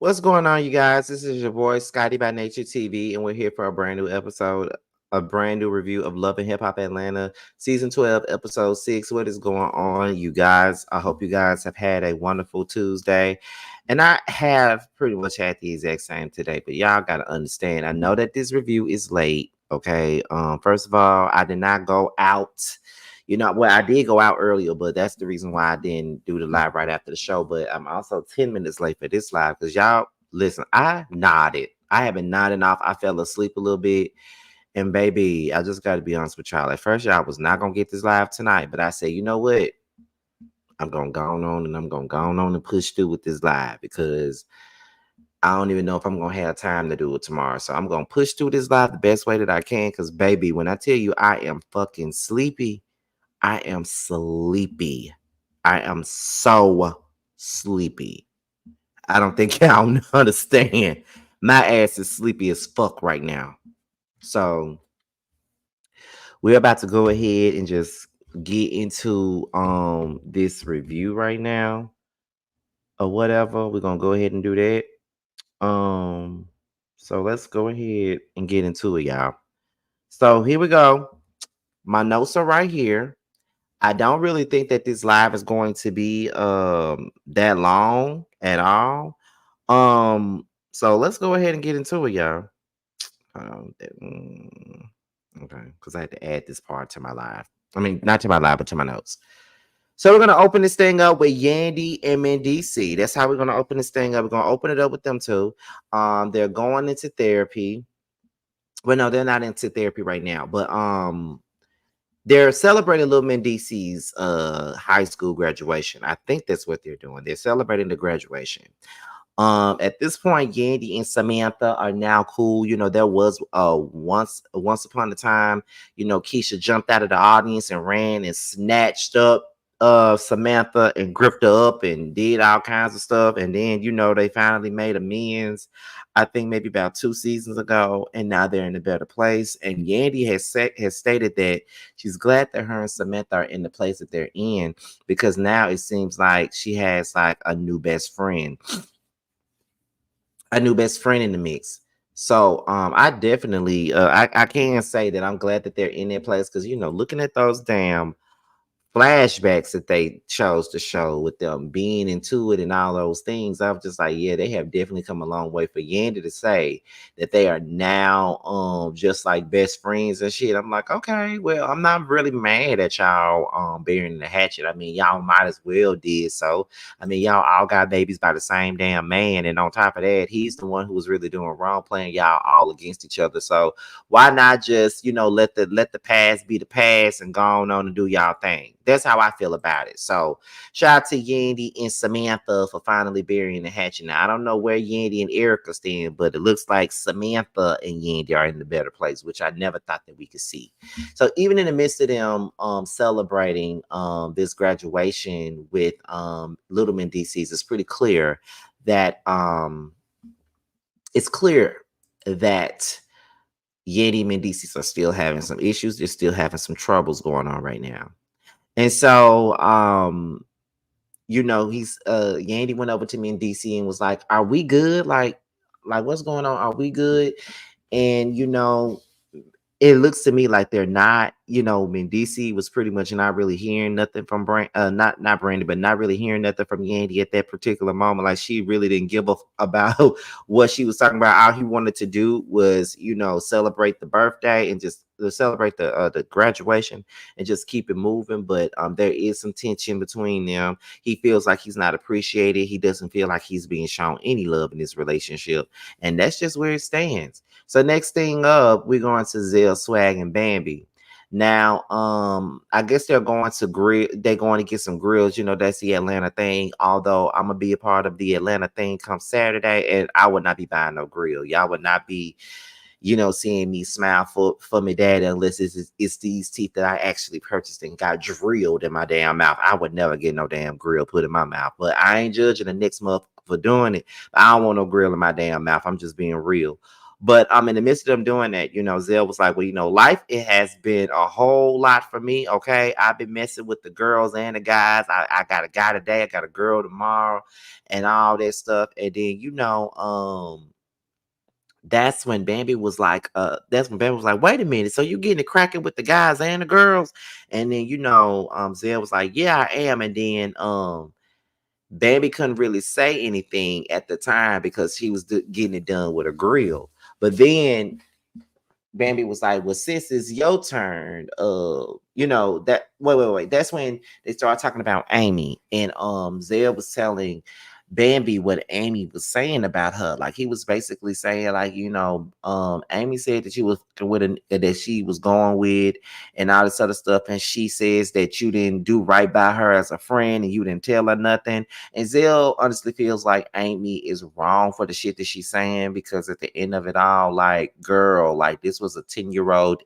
What's going on, you guys? This is your boy Scotty by Nature TV, and we're here for a brand new episode, a brand new review of Love and Hip Hop Atlanta, season 12, episode 6. What is going on, you guys? I hope you guys have had a wonderful Tuesday. And I have pretty much had the exact same today, but y'all gotta understand. I know that this review is late. Okay. First of all, I did not go out. Well, I did go out earlier, but that's the reason why I didn't do the live right after the show. But I'm also 10 minutes late for this live because y'all listen, I nodded. I have been nodding off. I fell asleep a little bit. And baby, I just got to be honest with y'all. At first, y'all was not going to get this live tonight. But I said, you know what? I'm going to go on and I'm going to go on and push through with this live because I don't even know if I'm going to have time to do it tomorrow. So I'm going to push through this live the best way that I can because, baby, when I tell you I am fucking sleepy, I am sleepy. I am so sleepy. I don't think y'all understand. My ass is sleepy as fuck right now. So we're about to go ahead and just get into this review right now or whatever. We're gonna go ahead and do that. So let's go ahead and get into it, y'all. So here we go. My notes are right here. I don't really think that this live is going to be that long at all. So let's go ahead and get into it, y'all. Okay, because I had to add this part to my live. I mean, not to my live, but to my notes. So we're gonna open this thing up with Yandy and Mendici. That's how we're gonna open this thing up. We're gonna open it up with them two. They're going into therapy. Well, no, they're not into therapy right now, but they're celebrating Lil Mendici's high school graduation. I think that's what they're doing. They're celebrating the graduation. At this point, Yandy and Samantha are now cool. There was once upon a time, Keisha jumped out of the audience and ran and snatched up Samantha and gripped her up and did all kinds of stuff. And then, they finally made amends. I think maybe about 2 seasons ago, and now they're in a better place. And Yandy has stated that she's glad that her and Samantha are in the place that they're in because now it seems like she has like a new best friend in the mix. So I definitely I can say that I'm glad that they're in that place because looking at those damn flashbacks that they chose to show with them being into it and all those things, I was just like, yeah, they have definitely come a long way. For Yandy to say that they are now just like best friends and shit, I'm like, okay, well, I'm not really mad at y'all burying the hatchet. I mean, y'all might as well did so. I mean, y'all all got babies by the same damn man, and on top of that, he's the one who was really doing wrong, playing y'all all against each other. So why not just let the past be the past and go on and do y'all thing? That's how I feel about it. So shout out to Yandy and Samantha for finally burying the hatchet. Now I don't know where Yandy and Erica stand, but it looks like Samantha and Yandy are in the better place, which I never thought that we could see. So even in the midst of them celebrating this graduation with Little Mendicis, it's pretty clear that Yandy and Mendicis are still having some issues. They're still having some troubles going on right now. And so, he's Yandy went over to me in DC and was like, "Are we good? Like what's going on? Are we good?" And it looks to me like they're not. Mendici was pretty much not really hearing nothing from not Brandy, but not really hearing nothing from Yandy at that particular moment. Like she really didn't give a about what she was talking about. All he wanted to do was, celebrate the birthday and just celebrate the graduation and just keep it moving. But there is some tension between them. He feels like he's not appreciated. He doesn't feel like he's being shown any love in this relationship, and that's just where it stands. So next thing up, we're going to Zell Swag and Bambi. Now, I guess they're going to grill. They're going to get some grills. That's the Atlanta thing. Although I'm gonna be a part of the Atlanta thing come Saturday, and I would not be buying no grill. Y'all would not be, seeing me smile for me daddy unless it's these teeth that I actually purchased and got drilled in my damn mouth. I would never get no damn grill put in my mouth. But I ain't judging the next month for doing it. I don't want no grill in my damn mouth. I'm just being real. But in the midst of them doing that, Zell was like, well, life, it has been a whole lot for me. Okay. I've been messing with the girls and the guys. I got a guy today, I got a girl tomorrow, and all that stuff. And then, that's when Bambi was like, wait a minute, so you getting it cracking with the guys and the girls? And then, Zell was like, yeah, I am. And then Bambi couldn't really say anything at the time because she was getting it done with a grill. But then Bambi was like, well, sis, it's your turn. That wait. That's when they started talking about Amy. And Zell was telling Bambi what Amy was saying about her. Like, he was basically saying, like, Amy said that she was that she was going with and all this other stuff. And she says that you didn't do right by her as a friend and you didn't tell her nothing. And Zell honestly feels like Amy is wrong for the shit that she's saying, because at the end of it all, like, girl, like, this was a 10-year-old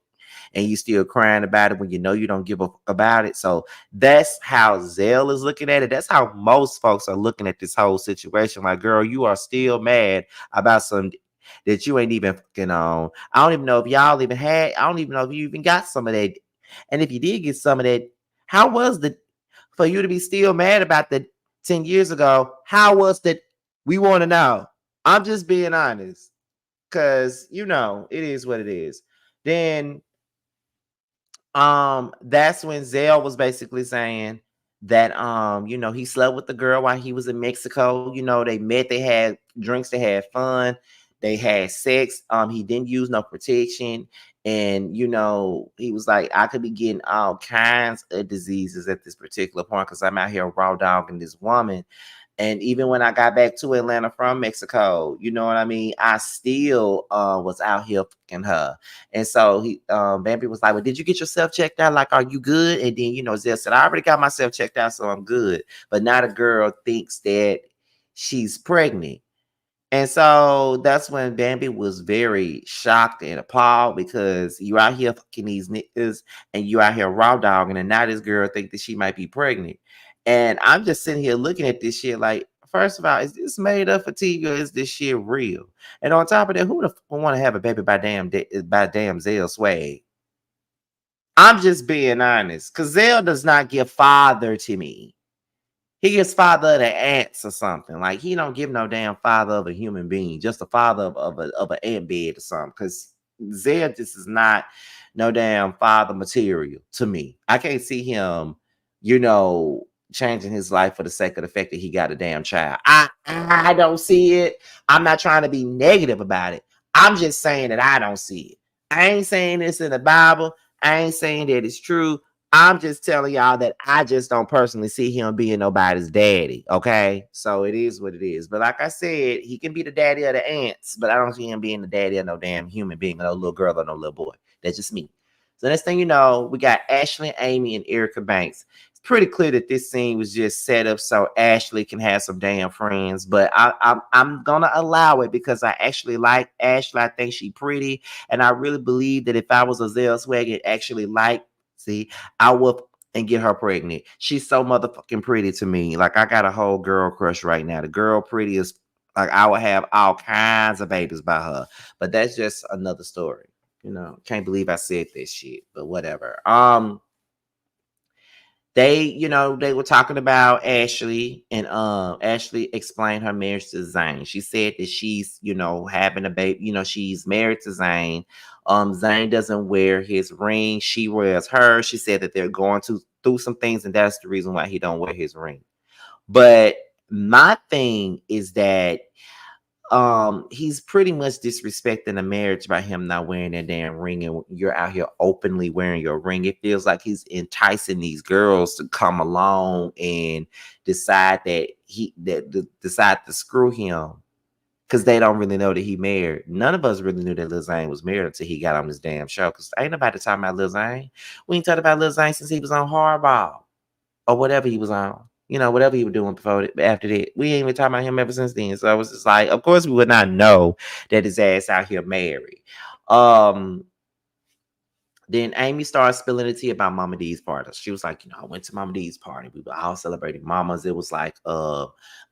and you still crying about it when you know you don't give a fuck about it. So that's how Zell is looking at it. That's how most folks are looking at this whole situation. Like, girl, you are still mad about some that you ain't even fucking on. I don't even know if y'all even had, I don't even know if you even got some of that. And if you did get some of that, how was the for you to be still mad about that 10 years ago? How was that? We want to know. I'm just being honest. Cause it is what it is. Then that's when Zell was basically saying that he slept with the girl while he was in Mexico. They met, they had drinks, they had fun, they had sex. He didn't use no protection. And he was like, I could be getting all kinds of diseases at this particular point because I'm out here raw dogging this woman. And even when I got back to Atlanta from Mexico, you know what I mean, I still was out here fucking her. And so Bambi was like, well, did you get yourself checked out? Like, are you good? And then, Zell said, I already got myself checked out, so I'm good. But now the girl thinks that she's pregnant. And so that's when Bambi was very shocked and appalled, because you out here fucking these niggas and you out here raw dogging, and now this girl think that she might be pregnant. And I'm just sitting here looking at this shit like, first of all, is this made up for TV or is this shit real? And on top of that, who the fuck want to have a baby by damn Zell Swag? I'm just being honest, because Zell does not give father to me. He gives father of the ants or something. Like, he don't give no damn father of a human being, just a father of an ant bed or something. Because Zed just is not no damn father material to me. I can't see him, changing his life for the sake of the fact that he got a damn child. I don't see it. I'm not trying to be negative about it. I'm just saying that I don't see it. I ain't saying this in the Bible. I ain't saying that it's true. I'm just telling y'all that I just don't personally see him being nobody's daddy. Okay. So it is what it is. But like I said, he can be the daddy of the ants, but I don't see him being the daddy of no damn human being, no little girl or no little boy. That's just me. So next thing you know, we got Ashley, Amy, and Erica Banks. It's pretty clear that this scene was just set up so Ashley can have some damn friends. But I'm gonna allow it because I actually like Ashley. I think she's pretty, and I really believe that if I was a Zell Swag and actually I will and get her pregnant. She's so motherfucking pretty to me. Like, I got a whole girl crush right now. The girl pretty is like, I would have all kinds of babies by her. But that's just another story. Can't believe I said this shit, but whatever. They were talking about Ashley, and Ashley explained her marriage to Zane. She said that she's having a baby, she's married to Zane. Zane doesn't wear his ring, she wears hers. She said that they're going through some things, and that's the reason why he don't wear his ring. But my thing is that he's pretty much disrespecting the marriage by him not wearing that damn ring, and you're out here openly wearing your ring. It feels like he's enticing these girls to come along and decide decide to screw him, because they don't really know that he married. None of us really knew that Lil Zane was married until he got on this damn show, because ain't nobody talking about Lil Zane. We ain't talking about Lil Zane since he was on Hardball or whatever he was on. Whatever he was doing after that. We ain't even talking about him ever since then. So it was just like, of course we would not know that his ass out here married. Then Amy started spilling the tea about Mama D's party. She was like, I went to Mama D's party. We were all celebrating mamas. It was like a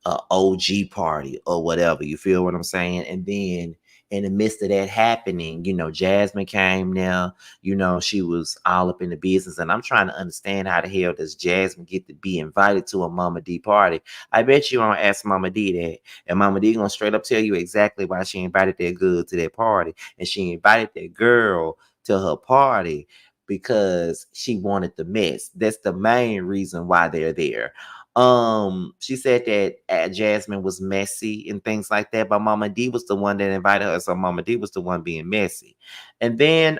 OG party or whatever. You feel what I'm saying? And then, In the midst of that happening, Jasmine came there. She was all up in the business, and I'm trying to understand how the hell does Jasmine get to be invited to a Mama D party? I bet you won't ask Mama D that, and Mama D gonna straight up tell you exactly why she invited that good to that party, and she invited that girl to her party because she wanted the mess. That's the main reason why they're there. She said that Jasmine was messy and things like that, but Mama D was the one that invited her, so Mama D was the one being messy. And then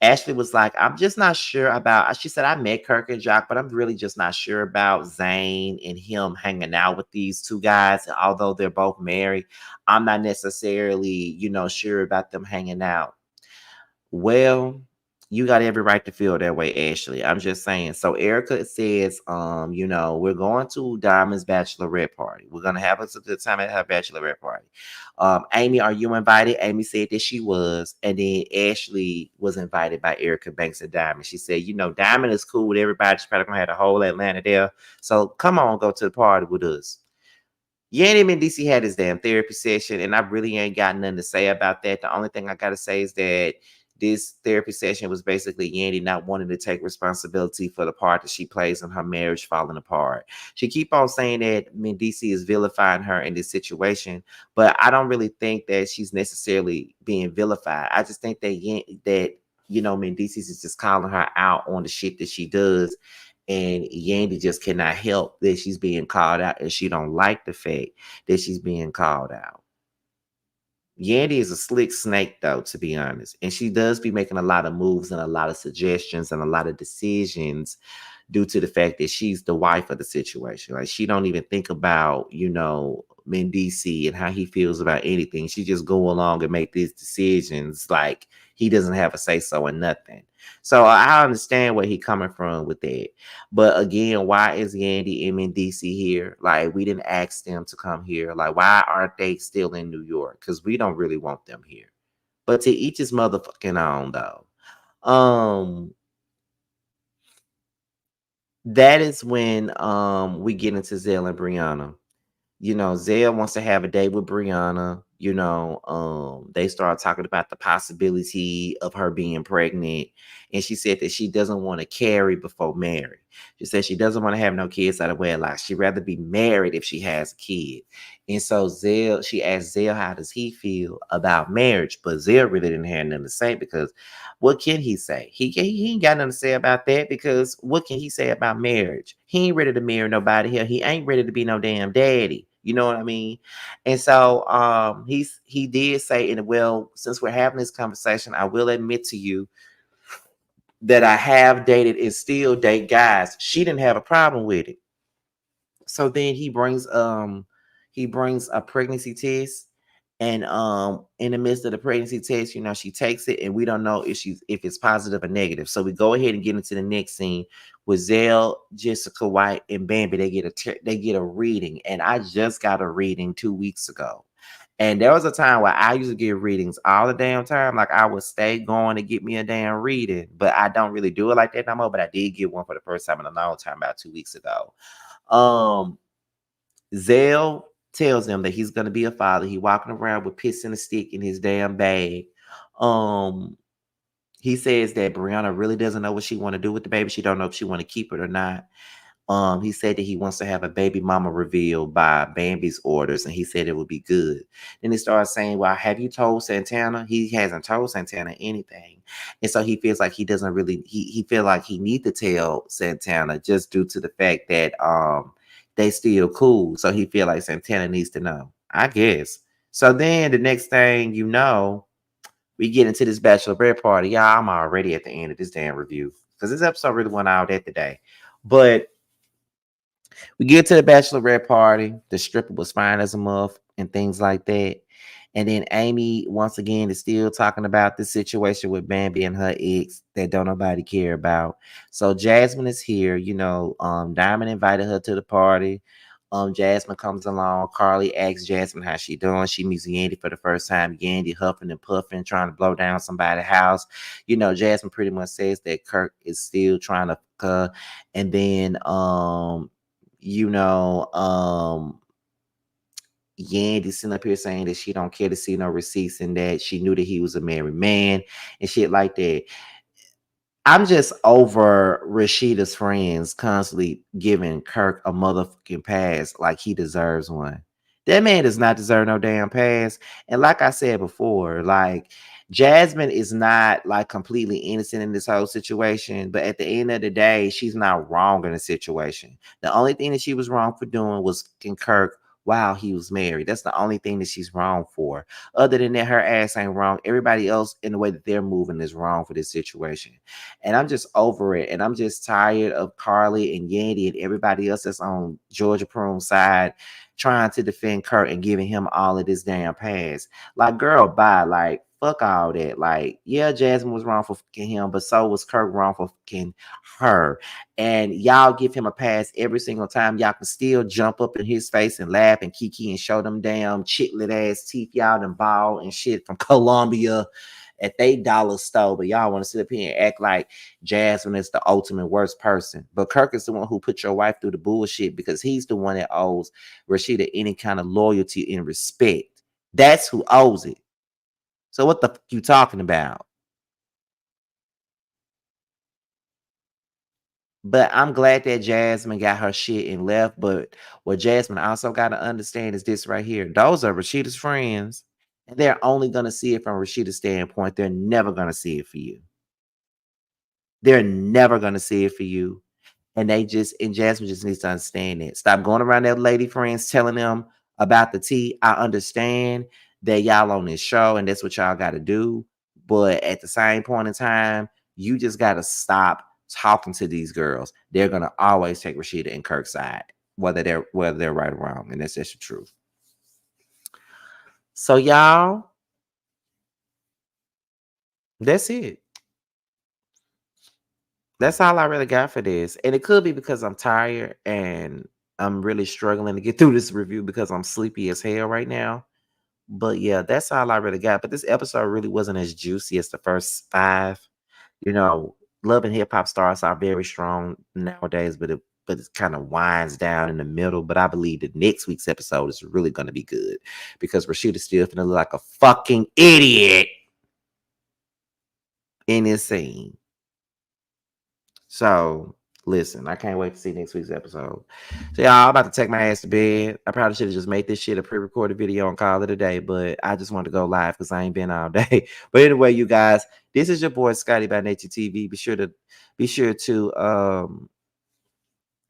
Ashley was like, I'm just not sure about, she said, I met Kirk and Jock, but I'm really just not sure about Zane and him hanging out with these two guys. Although they're both married, I'm not necessarily, sure about them hanging out. Well, you got every right to feel that way, Ashley. I'm just saying. So Erica says, we're going to Diamond's bachelorette party. We're gonna have us a good time at her bachelorette party. Amy, are you invited? Amy said that she was, and then Ashley was invited by Erica Banks and Diamond. She said, Diamond is cool with everybody. She's probably gonna have the whole Atlanta there. So come on, go to the party with us. Yandy and DC had his damn therapy session, and I really ain't got nothing to say about that. The only thing I gotta say is that this therapy session was basically Yandy not wanting to take responsibility for the part that she plays in her marriage falling apart. She keep on saying that Mendici is vilifying her in this situation, but I don't really think that she's necessarily being vilified. I just think that Mendici is just calling her out on the shit that she does. And Yandy just cannot help that she's being called out, and she don't like the fact that she's being called out. Yandy is a slick snake, though, to be honest. And she does be making a lot of moves and a lot of suggestions and a lot of decisions due to the fact that she's the wife of the situation. Like, she don't even think about, Mendici and how he feels about anything. She just go along and make these decisions like he doesn't have a say-so in nothing. So I understand where he coming from with that. But again, why is Yandy and Mendici here? Like, we didn't ask them to come here. Like, why aren't they still in New York? Because we don't really want them here. But to each his motherfucking own, though. That is when we get into Zell and Brianna. Zell wants to have a date with Brianna. They start talking about the possibility of her being pregnant. And she said that she doesn't want to carry before marriage. She said she doesn't want to have no kids out of wedlock. She'd rather be married if she has a kid. And so she asked Zell, how does he feel about marriage? But Zell really didn't have nothing to say, because what can he say? He ain't got nothing to say about that, because what can he say about marriage? He ain't ready to marry nobody here. He ain't ready to be no damn daddy. You know what I mean? And so he did say, and well, since we're having this conversation, I will admit to you that I have dated and still date guys. She didn't have a problem with it. So then he brings a pregnancy test, and in the midst of the pregnancy test, she takes it, and we don't know if it's positive or negative. So we go ahead and get into the next scene with Zell, Jessica White, and Bambi. They get a reading, and I just got a reading 2 weeks ago. And there was a time where I used to get readings all the damn time. Like, I would stay going to get me a damn reading, but I don't really do it like that no more. But I did get one for the first time in a long time, about 2 weeks ago. Zell tells them that he's gonna be a father. He walking around with piss and a stick in his damn bag. He says that Brianna really doesn't know what she want to do with the baby. She don't know if she want to keep it or not. He said that he wants to have a baby mama reveal by Bambi's orders, and he said it would be good. Then he started saying, well, have you told Santana? He hasn't told Santana anything. And so he feels like he doesn't really, he feel like he need to tell Santana, just due to the fact that they still cool. So he feel like Santana needs to know, I guess. So then the next thing you know, we get into this bachelorette party. Y'all, I'm already at the end of this damn review, because this episode really went out that today. But we get to the bachelorette party. The stripper was fine as a muff and things like that. And then Amy, once again, is still talking about the situation with Bambi and her ex that don't nobody care about. So Jasmine is here. Diamond invited her to the party. Jasmine comes along. Carly asks Jasmine how she doing. She meets Yandy for the first time. Yandy huffing and puffing, trying to blow down somebody's house. Jasmine pretty much says that Kirk is still trying to fuck her. And then Yandy sitting up here saying that she don't care to see no receipts and that she knew that he was a married man and shit like that. I'm just over Rashida's friends constantly giving Kirk a motherfucking pass like he deserves one. That man does not deserve no damn pass. And like I said before, like Jasmine is not like completely innocent in this whole situation, but at the end of the day, she's not wrong in the situation. The only thing that she was wrong for doing was fucking Kirk while he was married. That's the only thing that she's wrong for. Other than that, her ass ain't wrong. Everybody else in the way that they're moving is wrong for this situation. And I'm just over it. And I'm just tired of Carly and Yandy and everybody else that's on Georgia Prune's side trying to defend Kurt and giving him all of this damn pass. Like, girl, bye. Like, fuck all that. Like, yeah, Jasmine was wrong for fucking him, but so was Kurt wrong for fucking her. And y'all give him a pass every single time. Y'all can still jump up in his face and laugh and kiki and show them damn chiclet ass teeth y'all done ball and shit from Colombia at they dollar store, but y'all want to sit up here and act like Jasmine is the ultimate worst person. But Kirk is the one who put your wife through the bullshit because he's the one that owes Rashida any kind of loyalty and respect. That's who owes it. So what the fuck you talking about? But I'm glad that Jasmine got her shit and left. But what Jasmine also got to understand is this right here. Those are Rashida's friends. And they're only going to see it from Rashida's standpoint. They're never going to see it for you. They're never going to see it for you. And Jasmine just needs to understand it. Stop going around their lady friends telling them about the tea. I understand that y'all on this show and that's what y'all got to do. But at the same point in time, you just got to stop talking to these girls. They're going to always take Rashida and Kirk's side, whether they're right or wrong. And that's just the truth. So y'all, that's it. That's all I really got for this. And it could be because I'm tired and I'm really struggling to get through this review because I'm sleepy as hell right now. But yeah, that's all I really got. But this episode really wasn't as juicy as the first 5. You know, Love and Hip Hop stars are very strong nowadays, but it kind of winds down in the middle. But I believe that next week's episode is really going to be good because Rashida's still feeling like a fucking idiot in this scene. So, listen, I can't wait to see next week's episode. So, y'all, I'm about to take my ass to bed. I probably should have just made this shit a pre-recorded video and call it a day, but I just wanted to go live because I ain't been all day. But anyway, you guys, this is your boy Scotty by Nature TV. Be sure to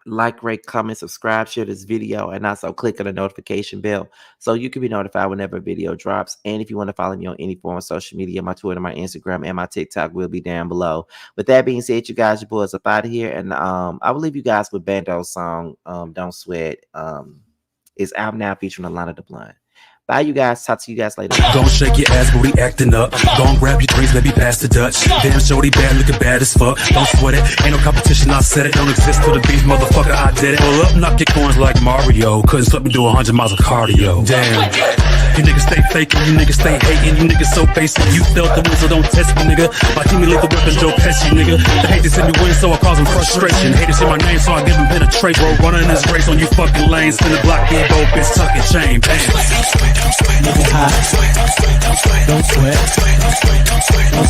like, rate, comment, subscribe, share this video, and also click on the notification bell so you can be notified whenever a video drops. And if you want to follow me on any form of social media, my Twitter, my Instagram, and my TikTok will be down below. With that being said, you guys, your boys up out of here, and I will leave you guys with Bando's song, Don't Sweat. It's out now featuring Alana DeBlunt. Bye, you guys. Talk to you guys later. Don't shake your ass, booty acting up. Don't grab your drinks, let me pass the Dutch. Damn, shorty bad, looking bad as fuck. Don't sweat it, ain't no competition, I said it. Don't exist for the beef, motherfucker, I did it. Pull up, knock your coins like Mario. Couldn't slip me do 100 miles of cardio. Damn. You niggas stay faking, you niggas stay hating, you niggas so basic. You felt the win, so don't test me, nigga. My team leave the weapon, Joe Pesci, nigga. The hate to see me win, so I cause them frustration. Haters say my name, so I give them penetration. Bro, running this race on you fucking lanes. Spin the block, big old bitch, tucking chain. Bam. Don't sweat.